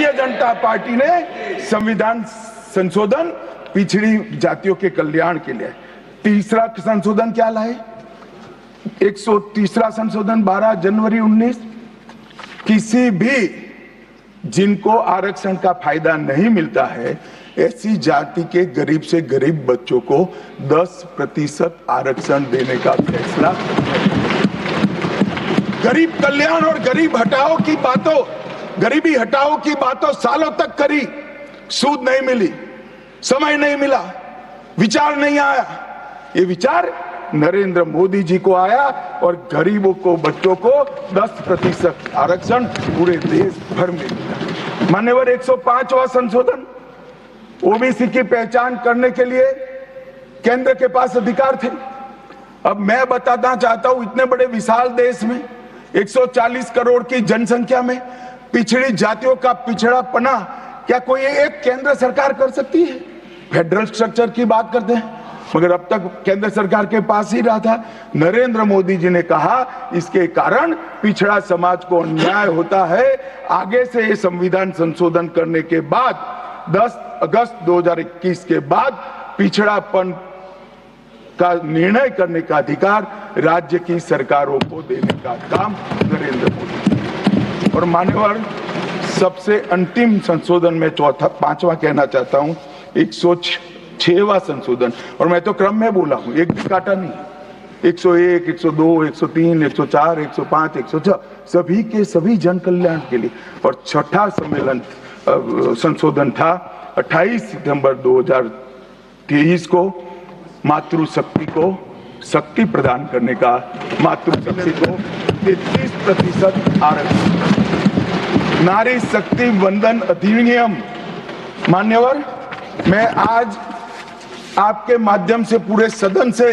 Bharatiya Janata party ने संविधान संशोधन पिछड़ी जातियों के कल्याण के लिए। तीसरा संशोधन क्या लाए? 130वां संशोधन 12 जनवरी 19, किसी भी जिनको आरक्षण का फायदा नहीं मिलता है ऐसी जाति के गरीब से गरीब बच्चों को 10% आरक्षण देने का फैसला। गरीब कल्याण और गरीब हटाओ की बातों, गरीबी हटाओ की बातों सालों तक करी, सूद नहीं मिली, समय नहीं मिला, विचार नहीं आया। ये विचार नरेंद्र मोदी जी को आया और गरीबों को, बच्चों को 10% आरक्षण पूरे देश भर में मिला। मान्यवर 105वां संशोधन, ओबीसी की पहचान करने के लिए केंद्र के पास अधिकार थे। अब मैं बताना चाहता हूं, इतने बड़े विशाल देश में 140 करोड़ की जनसंख्या में पिछड़ी जातियों का पिछड़ापना क्या कोई एक केंद्र सरकार कर सकती है? फेडरल स्ट्रक्चर की बात करते हैं, मगर अब तक केंद्र सरकार के पास ही रहा था। नरेंद्र मोदी जी ने कहा इसके कारण पिछड़ा समाज को अन्याय होता है। आगे से ये संविधान संशोधन करने के बाद 10 अगस्त 2021 के बाद पिछड़ापन का निर्णय करने का अधिकार राज्य की सरकारों को देने का काम नरेंद्र मोदी। और मान्यवर सबसे अंतिम संशोधन में पांचवा कहना चाहता हूं, 106वां संशोधन, और मैं तो क्रम में बोला हूं, एक भी काटा नहीं। 101, 102, 103, 104, 105, 106 सभी के सभी जन कल्याण के लिए। और छठा सम्मेलन संशोधन था 28 सितंबर 2023 को, मातृशक्ति को शक्ति प्रदान करने का, मातृशक्ति को 33% आरक्षण, नारी शक्ति वंदन अधिनियम। मान्यवर, मैं आज आपके माध्यम से पूरे सदन से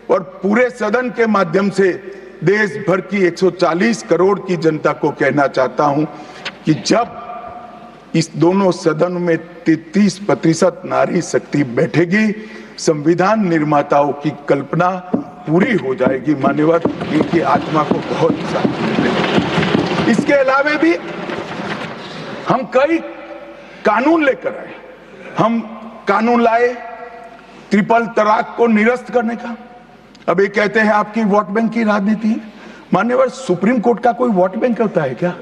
और पूरे सदन के माध्यम से देश भर की 140 करोड़ की जनता को कहना चाहता हूं कि जब इस दोनों सदन में 33% नारी शक्ति बैठेगी, संविधान निर्माताओं की कल्पना पूरी हो जाएगी। मान्यवर, इनकी आत्मा को बहुत शांति मिलेगी। इसके अलावा भी हम कई कानून लेकर आए। हम कानून लाए ट्रिपल तलाक को निरस्त करने का। अब ये कहते हैं आपकी वोट बैंक की राजनीति है। मान्यवर, सुप्रीम कोर्ट का कोई वोट बैंक होता है क्या?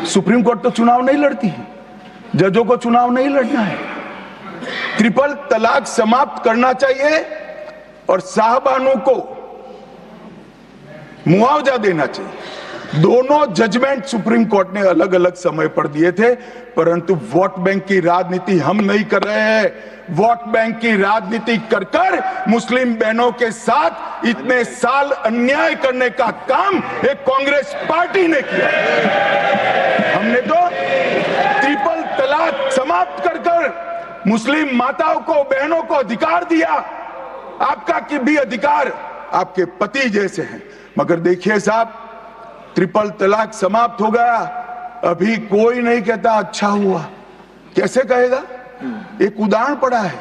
सुप्रीम कोर्ट तो चुनाव नहीं लड़ती है, जजों को चुनाव नहीं लड़ना है। ट्रिपल तलाक समाप्त करना चाहिए और साहबानों को मुआवजा देना चाहिए। दोनों जजमेंट सुप्रीम कोर्ट ने अलग अलग समय पर दिए थे, परंतु वोट बैंक की राजनीति हम नहीं कर रहे हैं। वोट बैंक की राजनीति कर कर मुस्लिम बहनों के साथ इतने साल अन्याय करने का काम एक कांग्रेस पार्टी ने किया। हमने तो ट्रिपल तलाक समाप्त कर कर मुस्लिम माताओं को, बहनों को अधिकार दिया। आपका कि भी अधिकार आपके पति जैसे हैं, मगर देखिए साहब, ट्रिपल तलाक समाप्त हो गया, अभी कोई नहीं कहता अच्छा हुआ। कैसे कहेगा? एक उदाहरण पड़ा है,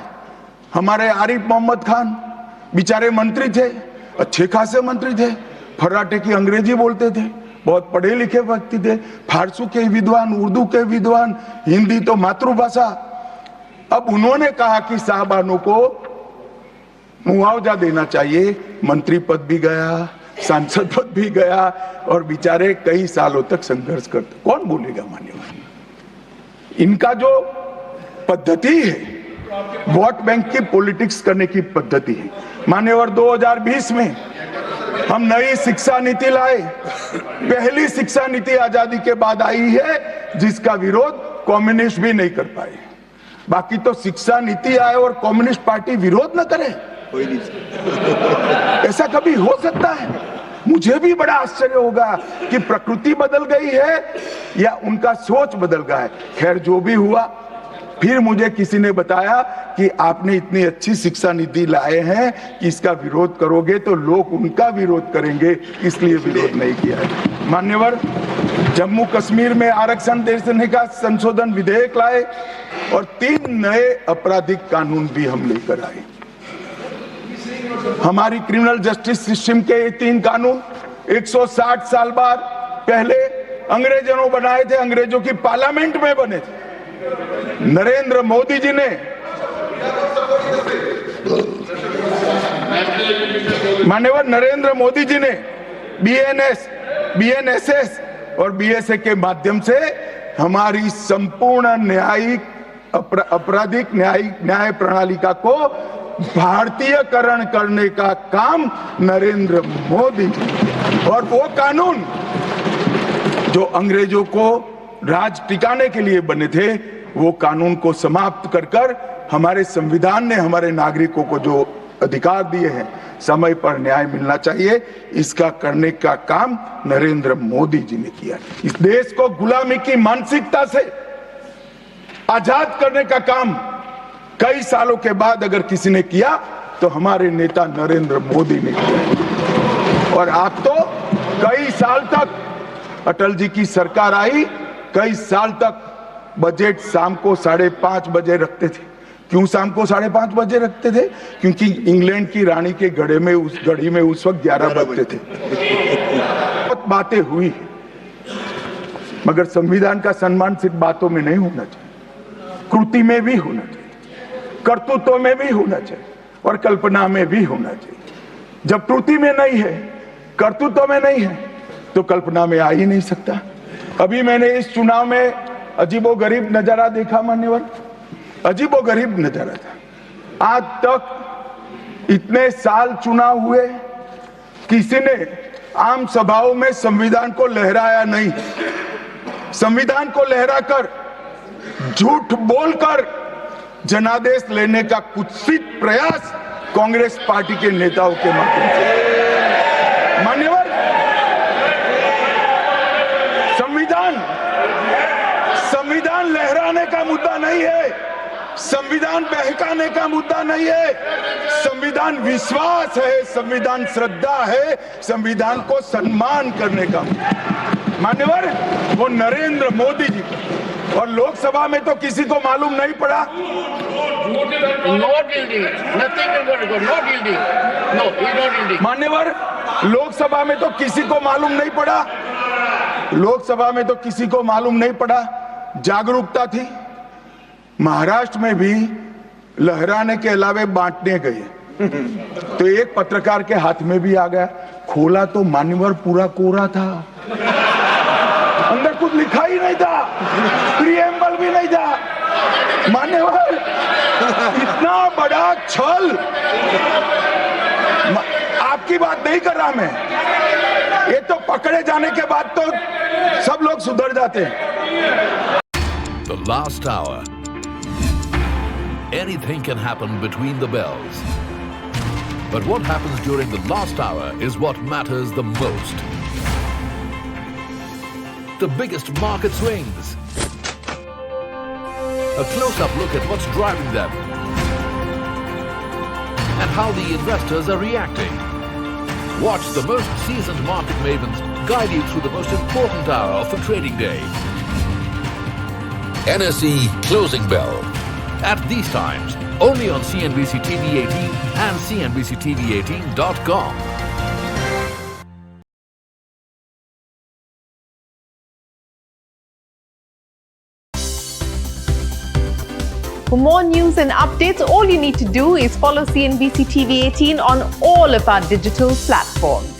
हमारे आरिफ मोहम्मद खान बेचारे मंत्री थे, अच्छे खासे मंत्री थे, फर्राटे की अंग्रेजी बोलते थे, बहुत पढ़े लिखे व्यक्ति थे, फारसी के विद्वान, उर्दू के विद्वान, हिंदी तो मातृभाषा। अब उन्होंने कहा कि साहबानों को मुआवजा देना चाहिए। मंत्री पद भी गया, सांसद पद भी गया और बेचारे कई सालों तक संघर्ष करते। कौन बोलेगा? मान्यवर, इनका जो पद्धति है वोट बैंक की पॉलिटिक्स करने की पद्धति है। मान्यवर, 2020 में हम नई शिक्षा नीति लाए। पहली शिक्षा नीति आजादी के बाद आई है जिसका विरोध कम्युनिस्ट भी नहीं कर पाए। बाकी तो शिक्षा नीति आए और कम्युनिस्ट पार्टी विरोध न करे, ऐसा कभी हो सकता है? मुझे भी बड़ा आश्चर्य होगा कि प्रकृति बदल गई है या उनका सोच बदल गया है। खैर, जो भी हुआ, फिर मुझे किसी ने बताया कि आपने इतनी अच्छी शिक्षा नीति लाए हैं कि इसका विरोध करोगे तो लोग उनका विरोध करेंगे, इसलिए विरोध नहीं किया है। मान्यवर, जम्मू कश्मीर में आरक्षण देने का संशोधन विधेयक लाए और 3 नए आपराधिक कानून भी हम लेकर आए। हमारी क्रिमिनल जस्टिस सिस्टम के ये 3 कानून 160 साल बाद पहले अंग्रेजों ने बनाए थे, अंग्रेजों की पार्लियामेंट में बने थे। नरेंद्र मोदी जी ने, माननीय नरेंद्र मोदी जी ने बीएनएसएस और बीएसए के माध्यम से हमारी संपूर्ण न्यायिक आपराधिक न्याय प्रणालिका को भारतीयकरण करने का काम नरेंद्र मोदी जी, और वो कानून जो अंग्रेजों को राज टिकाने के लिए बने थे, वो कानून को समाप्त कर हमारे संविधान ने हमारे नागरिकों को जो अधिकार दिए हैं, समय पर न्याय मिलना चाहिए, इसका करने का काम नरेंद्र मोदी जी ने किया। इस देश को गुलामी की मानसिकता से आजाद करने का काम कई सालों के बाद अगर किसी ने किया तो हमारे नेता नरेंद्र मोदी ने किया। और आप तो कई साल तक, अटल जी की सरकार आई, कई साल तक बजट शाम को 5:30 बजे रखते थे। क्यों शाम को 5:30 बजे रखते थे? क्योंकि इंग्लैंड की रानी के घड़ी में उस वक्त 11 बजते थे। बहुत बातें हुई, मगर संविधान का सम्मान सिर्फ बातों में नहीं होना चाहिए, कृति में भी होना चाहिए, कर्तृत्व में भी होना चाहिए और कल्पना में भी होना चाहिए। जब कृति में नहीं है, कर्तृत्व में नहीं है, तो कल्पना में आ ही नहीं सकता। अभी मैंने इस चुनाव में अजीबोगरीब नजारा देखा, मान्यवर, अजीबोगरीब नजारा था। आज तक इतने साल चुनाव हुए, किसी ने आम सभाओं में संविधान को लहराया नहीं। संविधान को लहराकर, झूठ बोलकर जनादेश लेने का कुत्सित प्रयास कांग्रेस पार्टी के नेताओं के माध्यम से। मान्यवर, संविधान लहराने का मुद्दा नहीं है, संविधान बहकाने का मुद्दा नहीं है, संविधान विश्वास है, संविधान श्रद्धा है, संविधान को सम्मान करने का। मान्यवर, वो नरेंद्र मोदी जी को, और लोकसभा में तो किसी को मालूम नहीं पड़ा। मान्यवर, लोकसभा में तो किसी को मालूम नहीं पड़ा, लोकसभा में तो किसी को मालूम नहीं पड़ा। जागरूकता थी। महाराष्ट्र में भी लहराने के अलावे बांटने गए तो एक पत्रकार के हाथ में भी आ गया, खोला तो मान्यवर पूरा कोरा था, अंदर कुछ लिखा ही नहीं था, प्रीएम्बल भी नहीं था। मान्यवर, इतना बड़ा छल। आपकी बात नहीं कर रहा मैं, ये तो पकड़े जाने के बाद तो सब लोग सुधर जाते हैं। The last hour. Anything can happen between the bells. But what happens during the last hour is what matters the most. The biggest market swings. A close-up look at what's driving them. And how the investors are reacting. Watch the most seasoned market mavens guide you through the most important hour of the trading day. NSE Closing Bell. At these times, only on CNBC TV 18 and CNBCTV18.com. For more news and updates, all you need to do is follow CNBC TV 18 on all of our digital platforms.